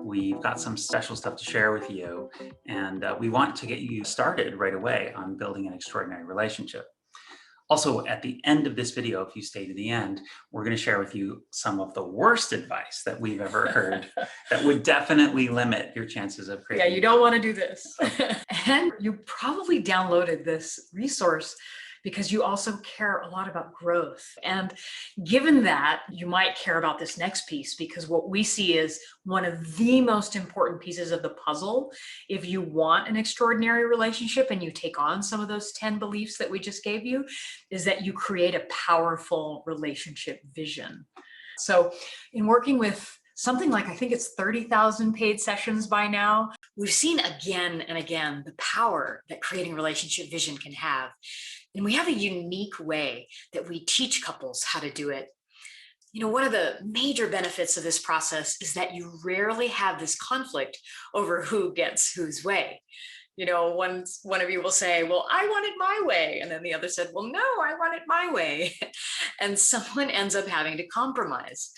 we've got some special stuff to share with you, and we want to get you started right away on building an extraordinary relationship. Also, at the end of this video, if you stay to the end, we're going to share with you some of the worst advice that we've ever heard that would definitely limit your chances of Yeah, creating. you don't want to do this. And you probably downloaded this resource because you also care a lot about growth. And given that, you might care about this next piece because what we see is one of the most important pieces of the puzzle. If you want an extraordinary relationship and you take on some of those 10 beliefs that we just gave you, is that you create a powerful relationship vision. So in working with something like, I think it's 30,000 paid sessions by now, we've seen again and again the power that creating relationship vision can have. And we have a unique way that we teach couples how to do it. You know, one of the major benefits of this process is that you rarely have this conflict over who gets whose way. You know, one of you will say, well, I want it my way. And then the other said, well, no, I want it my way. And someone ends up having to compromise.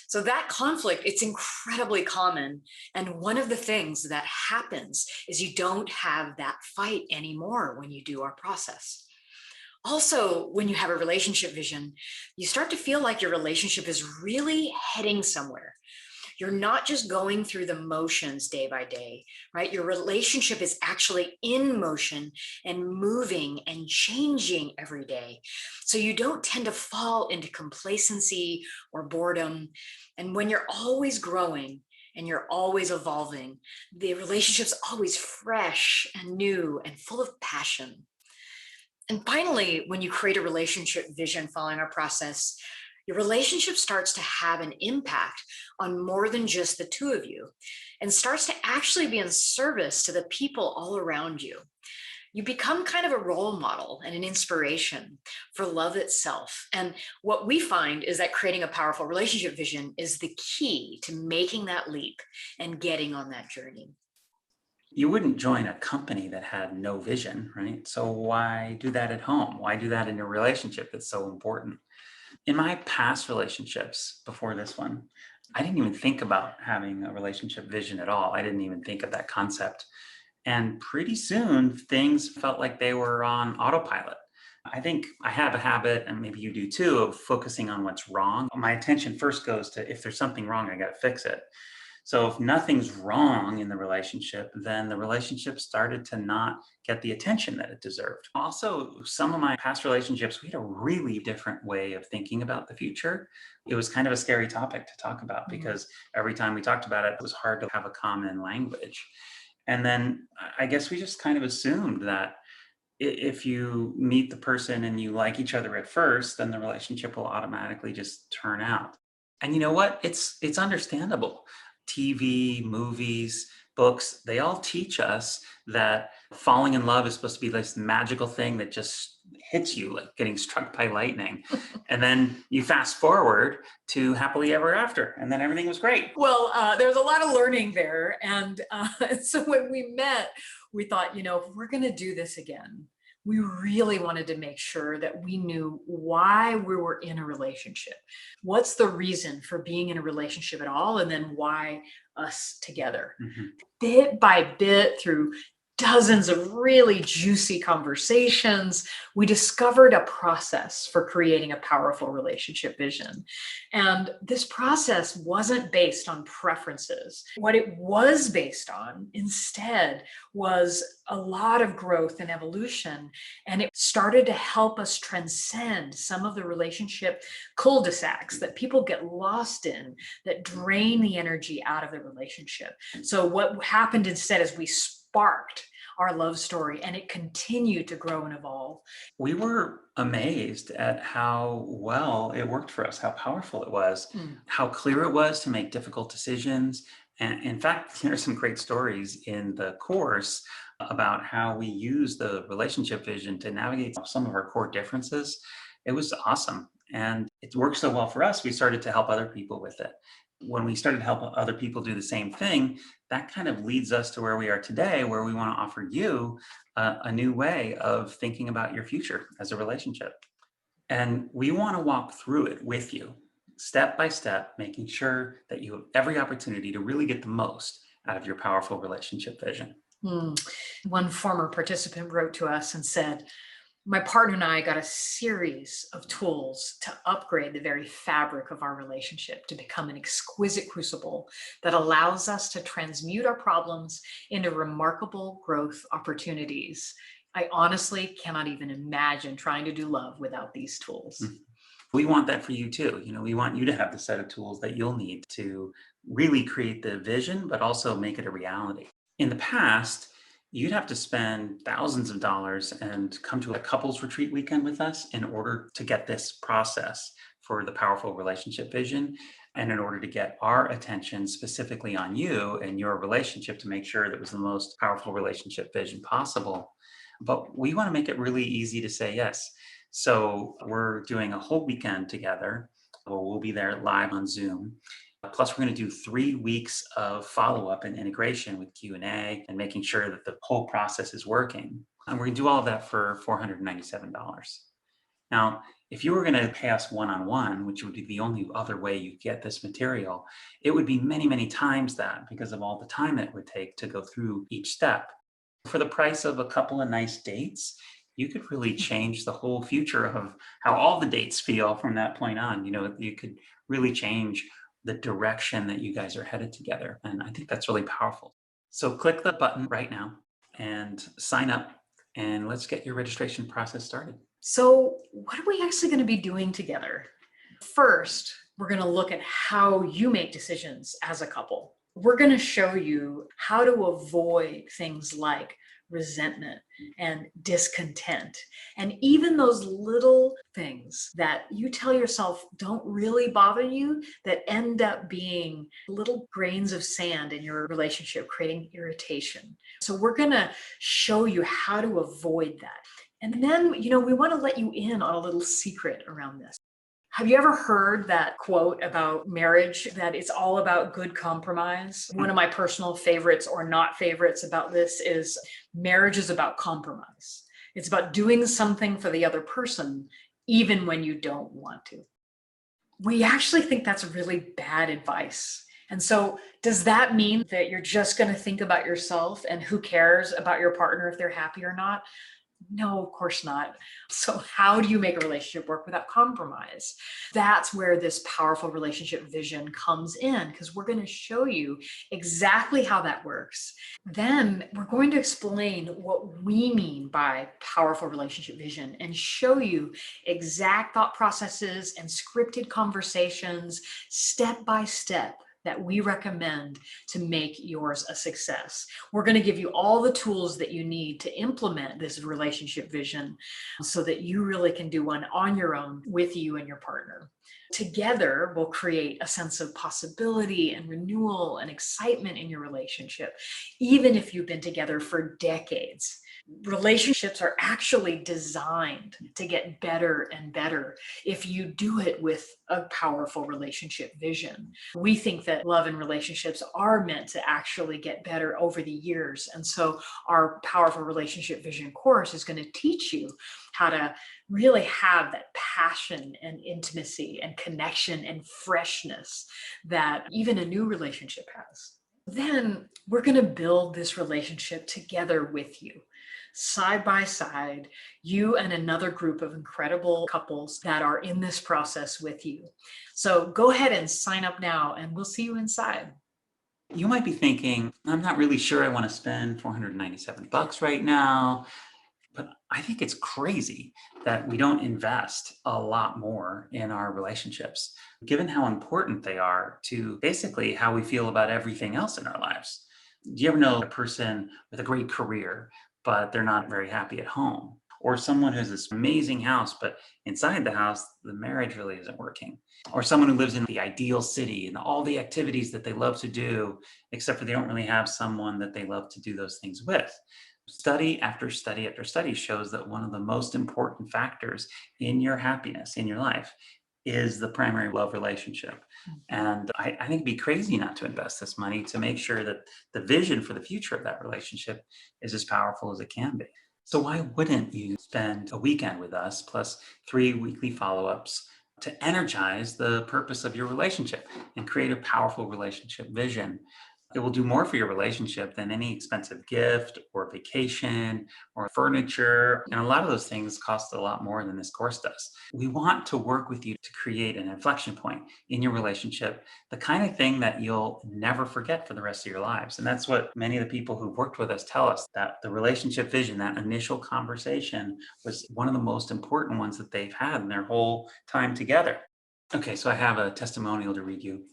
So that conflict, it's incredibly common. And one of the things that happens is you don't have that fight anymore when you do our process. Also, when you have a relationship vision, you start to feel like your relationship is really heading somewhere. You're not just going through the motions day by day, right? Your relationship is actually in motion and moving and changing every day. So you don't tend to fall into complacency or boredom. And when you're always growing and you're always evolving, the relationship's always fresh and new and full of passion. And finally, when you create a relationship vision following our process, your relationship starts to have an impact on more than just the two of you and starts to actually be in service to the people all around you. You become kind of a role model and an inspiration for love itself. And what we find is that creating a powerful relationship vision is the key to making that leap and getting on that journey. You wouldn't join a company that had no vision, right? So why do that at home? Why do that in a relationship that's so important? In my past relationships before this one, I didn't even think about having a relationship vision at all. I didn't even think of that concept. And pretty soon things felt like they were on autopilot. I think I have a habit, and maybe you do too, of focusing on what's wrong. My attention first goes to, if there's something wrong, I got to fix it. So if nothing's wrong in the relationship, then the relationship started to not get the attention that it deserved. Also, some of my past relationships, we had a really different way of thinking about the future. It was kind of a scary topic to talk about because every time we talked about it, it was hard to have a common language. And then I guess we just kind of assumed that if you meet the person and you like each other at first, then the relationship will automatically just turn out. And you know what? It's understandable. TV, movies, books, they all teach us that falling in love is supposed to be this magical thing that just hits you like getting struck by lightning. And then you fast forward to happily ever after, and then everything was great. Well, there's a lot of learning there. And so when we met, we thought, you know, if we're going to do this again, we really wanted to make sure that we knew why we were in a relationship. What's the reason for being in a relationship at all? And then why us together? Mhm. Bit by bit, through dozens of really juicy conversations, we discovered a process for creating a powerful relationship vision. And this process wasn't based on preferences. What it was based on instead was a lot of growth and evolution. And it started to help us transcend some of the relationship cul-de-sacs that people get lost in that drain the energy out of the relationship. So what happened instead is we sparked our love story and it continued to grow and evolve. We were amazed at how well it worked for us, how powerful it was, how clear it was to make difficult decisions. And in fact, there are some great stories in the course about how we use the relationship vision to navigate some of our core differences. It was awesome. And it worked so well for us, we started to help other people with it. When we started to help other people do the same thing, that kind of leads us to where we are today, where we want to offer you a new way of thinking about your future as a relationship. And we want to walk through it with you. step by step, making sure that you have every opportunity to really get the most out of your powerful relationship vision. Hmm. One former participant wrote to us and said, my partner and I got a series of tools to upgrade the very fabric of our relationship to become an exquisite crucible that allows us to transmute our problems into remarkable growth opportunities. I honestly cannot even imagine trying to do love without these tools. Mhm. We want that for you too. We want you to have the set of tools that you'll need to really create the vision, but also make it a reality. In the past, you'd have to spend thousands of dollars and come to a couples retreat weekend with us in order to get this process for the powerful relationship vision. And in order to get our attention specifically on you and your relationship to make sure that it was the most powerful relationship vision possible. But we want to make it really easy to say yes. So we're doing a whole weekend together. Well, we'll be there live on Zoom. Plus, we're going to do 3 weeks of follow-up and integration with Q&A and making sure that the whole process is working. And we're going to do all of that for $497. Now, if you were going to pay us one-on-one, which would be the only other way you get this material, it would be many, many times that because of all the time it would take to go through each step. For the price of a couple of nice dates, you could really change the whole future of how all the dates feel from that point on. You could really change the direction that you guys are headed together. And I think that's really powerful. So click the button right now and sign up, and let's get your registration process started. So, what are we actually going to be doing together? First, we're going to look at how you make decisions as a couple. We're going to show you how to avoid things like resentment and discontent, and even those little things that you tell yourself don't really bother you that end up being little grains of sand in your relationship, creating irritation. So, we're going to show you how to avoid that. And then, we want to let you in on a little secret around this. Have you ever heard that quote about marriage, that it's all about good compromise? One of my personal favorites or not favorites about this is marriage is about compromise. It's about doing something for the other person, even when you don't want to. We actually think that's really bad advice. And so, does that mean that you're just going to think about yourself and who cares about your partner if they're happy or not? No, of course not. So, how do you make a relationship work without compromise? That's where this powerful relationship vision comes in, because we're going to show you exactly how that works. Then we're going to explain what we mean by powerful relationship vision and show you exact thought processes and scripted conversations step by step that we recommend to make yours a success. We're going to give you all the tools that you need to implement this relationship vision so that you really can do one on your own with you and your partner. Together, we'll create a sense of possibility and renewal and excitement in your relationship, even if you've been together for decades. Relationships are actually designed to get better and better if you do it with a powerful relationship vision. We think that love and relationships are meant to actually get better over the years. And so our powerful relationship vision course is going to teach you how to really have that passion and intimacy and connection and freshness that even a new relationship has. Then we're going to build this relationship together with you, side by side, you and another group of incredible couples that are in this process with you. So go ahead and sign up now, and we'll see you inside. You might be thinking, I'm not really sure I want to spend $497 right now. But I think it's crazy that we don't invest a lot more in our relationships, given how important they are to basically how we feel about everything else in our lives. Do you ever know a person with a great career, but they're not very happy at home? Or someone who has this amazing house, but inside the house, the marriage really isn't working. Or someone who lives in the ideal city and all the activities that they love to do, except for they don't really have someone that they love to do those things with. Study after study after study shows that one of the most important factors in your happiness in your life is the primary love relationship. And I think it'd be crazy not to invest this money to make sure that the vision for the future of that relationship is as powerful as it can be. So why wouldn't you spend a weekend with us plus 3 weekly follow-ups to energize the purpose of your relationship and create a powerful relationship vision. It will do more for your relationship than any expensive gift or vacation or furniture. And a lot of those things cost a lot more than this course does. We want to work with you to create an inflection point in your relationship, the kind of thing that you'll never forget for the rest of your lives. And that's what many of the people who've worked with us tell us, that the relationship vision, that initial conversation, was one of the most important ones that they've had in their whole time together. Okay, so I have a testimonial to read you.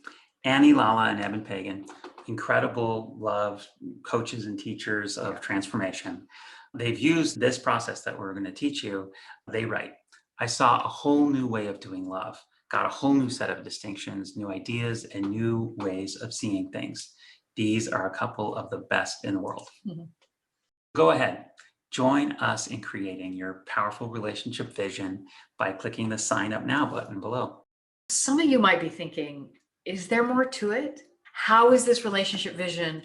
Annie, Lala, and Evan Pagan, incredible love coaches and teachers of transformation. They've used this process that we're going to teach you. They write, I saw a whole new way of doing love, got a whole new set of distinctions, new ideas, and new ways of seeing things. These are a couple of the best in the world. Mm-hmm. Go ahead. Join us in creating your powerful relationship vision by clicking the Sign Up Now button below. Some of you might be thinking, is there more to it? How is this relationship vision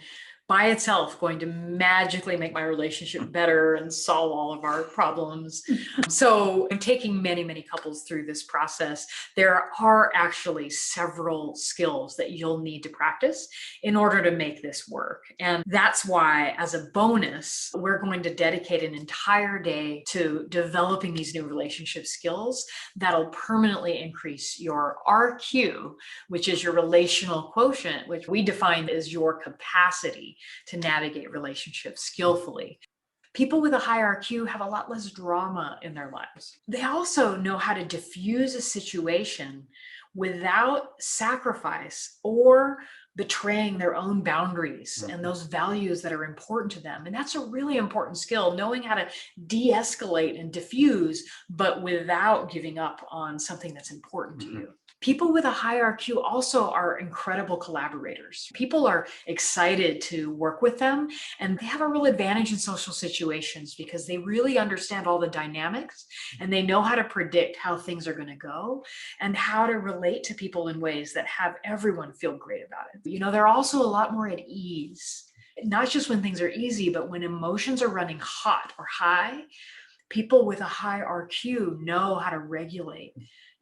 by itself going to magically make my relationship better and solve all of our problems? So I'm taking many couples through this process. There are actually several skills that you'll need to practice in order to make this work. And that's why, as a bonus, we're going to dedicate an entire day to developing these new relationship skills that'll permanently increase your RQ, which is your relational quotient, which we define as your capacity to navigate relationships skillfully. People with a high RQ have a lot less drama in their lives. They also know how to diffuse a situation without sacrifice or betraying their own boundaries and those values that are important to them. And that's a really important skill, knowing how to de-escalate and diffuse, but without giving up on something that's important to you. People with a high RQ also are incredible collaborators. People are excited to work with them, and they have a real advantage in social situations because they really understand all the dynamics and they know how to predict how things are going to go and how to relate to people in ways that have everyone feel great about it. You know, they're also a lot more at ease, not just when things are easy, but when emotions are running hot or high. People with a high RQ know how to regulate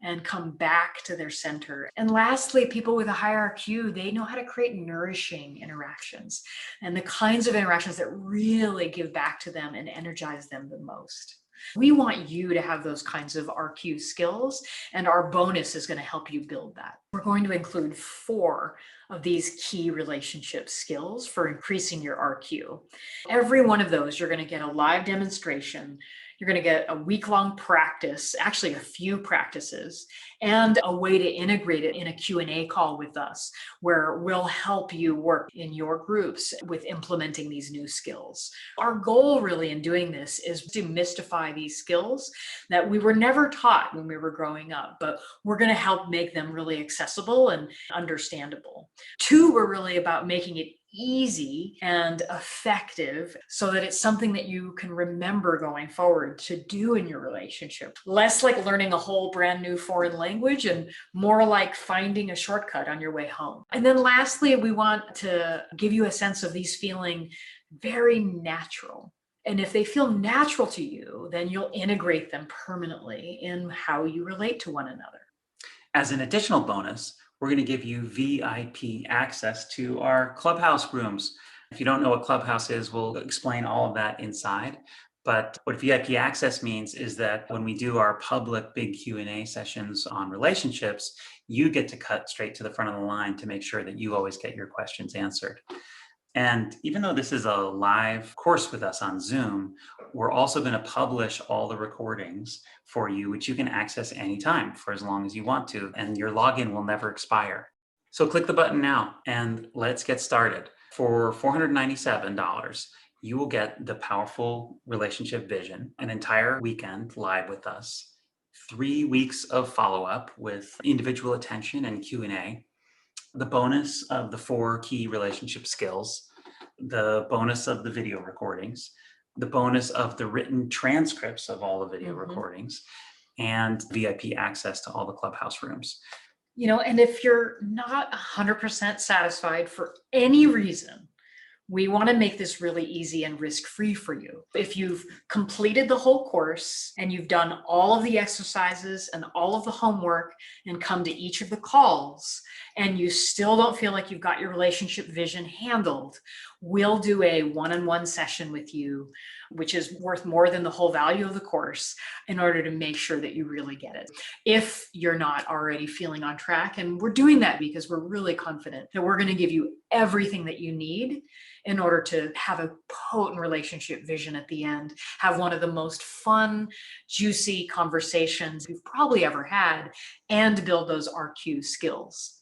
and come back to their center. And lastly, people with a high RQ, they know how to create nourishing interactions and the kinds of interactions that really give back to them and energize them the most. We want you to have those kinds of RQ skills, and our bonus is going to help you build that. We're going to include 4 of these key relationship skills for increasing your RQ. Every one of those, you're going to get a live demonstration. You're going to get a week-long practice, actually a few practices, and a way to integrate it in a Q&A call with us, where we'll help you work in your groups with implementing these new skills. Our goal really in doing this is to demystify these skills that we were never taught when we were growing up, but we're going to help make them really accessible and understandable. 2 were really about making it easy and effective so that it's something that you can remember going forward to do in your relationship. Less like learning a whole brand new foreign language and more like finding a shortcut on your way home. And then lastly, we want to give you a sense of these feeling very natural. And if they feel natural to you, then you'll integrate them permanently in how you relate to one another. As an additional bonus, we're going to give you VIP access to our Clubhouse rooms. If you don't know what Clubhouse is, we'll explain all of that inside. But what VIP access means is that when we do our public big Q&A sessions on relationships, you get to cut straight to the front of the line to make sure that you always get your questions answered. And even though this is a live course with us on Zoom, we're also going to publish all the recordings for you, which you can access anytime for as long as you want to, and your login will never expire. So click the button now and let's get started. For $497, you will get the powerful relationship vision, an entire weekend live with us, 3 weeks of follow-up with individual attention and Q&A, the bonus of the 4 key relationship skills, the bonus of the video recordings, the bonus of the written transcripts of all the video recordings, and VIP access to all the Clubhouse rooms. You know, and if you're not 100% satisfied for any reason We want to make this really easy and risk-free for you. If you've completed the whole course and you've done all of the exercises and all of the homework and come to each of the calls, and you still don't feel like you've got your relationship vision handled, we'll do a one-on-one session with you, which is worth more than the whole value of the course, in order to make sure that you really get it. If you're not already feeling on track, and we're doing that because we're really confident that we're going to give you everything that you need in order to have a potent relationship vision at the end, have one of the most fun, juicy conversations you've probably ever had, and build those RQ skills.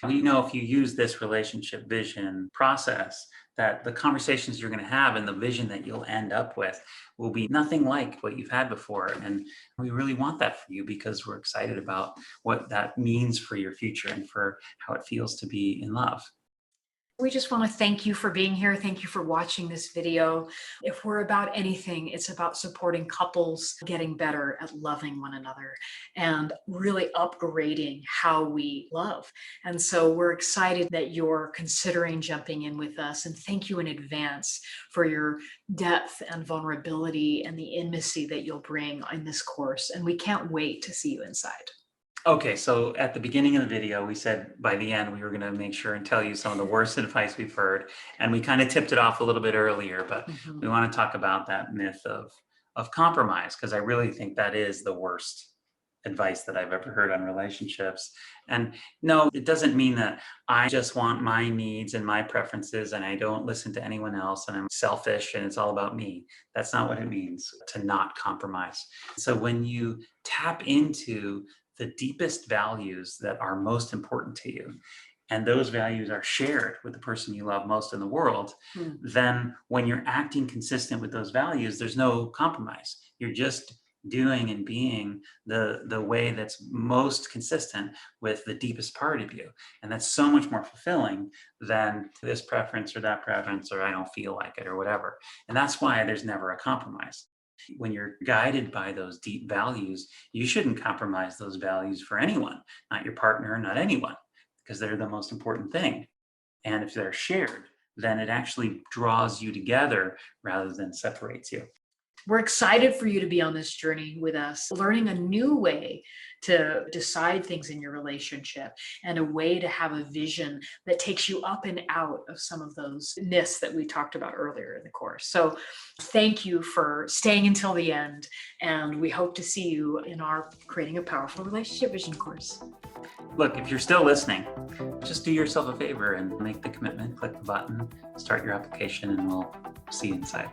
We know if you use this relationship vision process, that the conversations you're going to have and the vision that you'll end up with will be nothing like what you've had before. And we really want that for you because we're excited about what that means for your future and for how it feels to be in love. We just want to thank you for being here. Thank you for watching this video. If we're about anything, it's about supporting couples getting better at loving one another and really upgrading how we love. And so we're excited that you're considering jumping in with us. And thank you in advance for your depth and vulnerability and the intimacy that you'll bring in this course. And we can't wait to see you inside. Okay, so at the beginning of the video, we said by the end, we were going to make sure and tell you some of the worst advice we've heard. And we kind of tipped it off a little bit earlier, but we want to talk about that myth of compromise, because I really think that is the worst advice that I've ever heard on relationships. And no, it doesn't mean that I just want my needs and my preferences and I don't listen to anyone else and I'm selfish and it's all about me. That's not what it means to not compromise. So when you tap into the deepest values that are most important to you, and those values are shared with the person you love most in the world, then when you're acting consistent with those values, there's no compromise. You're just doing and being the way that's most consistent with the deepest part of you. And that's so much more fulfilling than this preference or that preference, or I don't feel like it or whatever. And that's why there's never a compromise. When you're guided by those deep values, you shouldn't compromise those values for anyone, not your partner, not anyone, because they're the most important thing. And if they're shared, then it actually draws you together rather than separates you. We're excited for you to be on this journey with us, learning a new way to decide things in your relationship and a way to have a vision that takes you up and out of some of those myths that we talked about earlier in the course. So thank you for staying until the end, and we hope to see you in our Creating a Powerful Relationship Vision course. Look, if you're still listening, just do yourself a favor and make the commitment, click the button, start your application, and we'll see you inside.